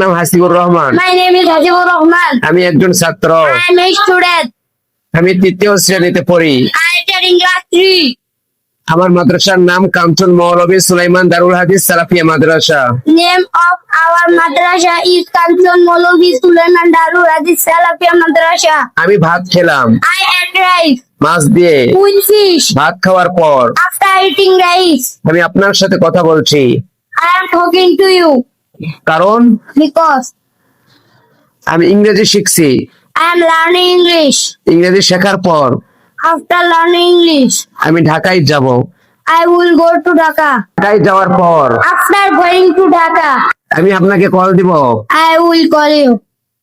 নাম Hasibur Rahman. My name is Hajibur Rahman. আমি একজন ছাত্র। I am a student. আমি 3য় শ্রেণীতে পড়ি। I study in class 3. আমার মাদ্রাসার নাম কাঞ্চন মৌলভী সুলাইমান দারুল হাদিস সালাফিয়া মাদ্রাসা। Name of our madrasa is Kanchan Maulvi Sulaiman Darul Hadith Salafia Madrasa. আমি ভাত খেলাম I ate rice মাছ দিয়ে। with fish. ভাত খাওয়ার পর After eating rice, আমি আপনার সাথে কথা বলছি, I am talking to you কারণ because আমি ইংরেজি শিখছি। I am learning English. ইংরেজি শেখার পর After learning English, আমি ঢাকায় যাব। I will go to Dhaka. ঢাকায় যাওয়ার পর After going to Dhaka, আমি আপনাকে কল দিব, I will call you.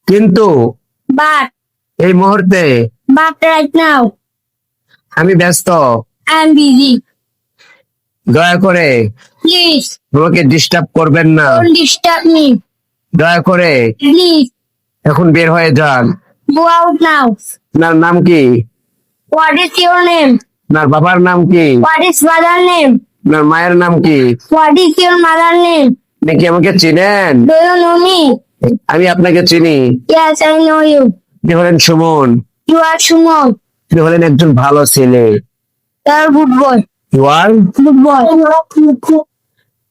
কিন্তু But এই মুহূর্তে right now, আমি ব্যস্ত। I am busy. দয়া করে Please আমাকে ডিস্টার্ব করবেন না। don't disturb me. দয়া করে Please এখন বের হয়ে যান। go out now. আপনার নাম কি? What is your name? আপনার বাবার নাম কি? What is father name? আপনার মায়ের নাম কি? What is your mother name? আপনি কি আমাকে চিনেন? Do you know me? আমি আপনাকে চিনি। Yes, I know you. আপনি হলেন সুমন। You are Shumon. আপনি হলেন একজন ভালো ছেলে। You are good boy. You are? Good boy.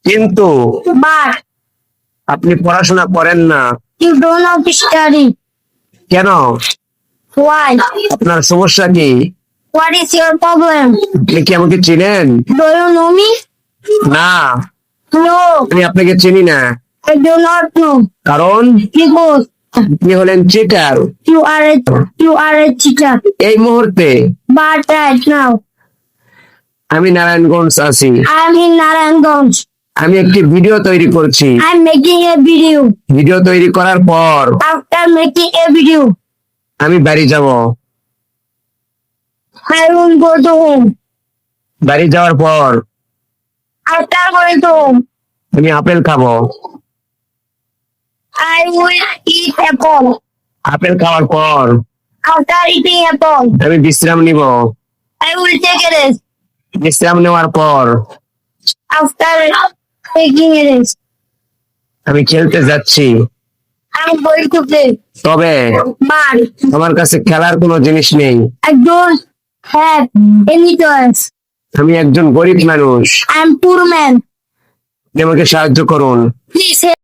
কিন্তু But আপনি পড়াশোনা করেন না you don't know to study. কেন? Why? আপনার সমস্যা কি? What is your problem? আপনি কি আমাকে চিনেন? Do you know me? না, No, আমি আপনাকে চিনি না। I do not know. কারণ Because আপনি হলেন cheater. you are a cheater. এই মুহূর্তে But right now, আমি নারায়ণগঞ্জ আছি। I am in Narayanganj. আমি একটি ভিডিও তৈরি করছি। I am making a video. Video তৈরি করার পর After making a video, আমি বাড়ি যাব। I will go to home. বাড়ি যাওয়ার পর After going to home, আমি আপেল খাবো। I will eat apple. Apple খাওয়ার পর After eating apple, আমি বিশ্রাম নিব। I will take a rest. বিশ্রাম নেওয়ার পর After taking a rest, আমি খেলতে যাচ্ছি। I am going to play. তবে But আমার কাছে খেলার কোনো জিনিস নেই। I don't have any choice. আমি একজন গরিব মানুষ। I am poor man. আপনি আমাকে সাহায্য করুন। Please help.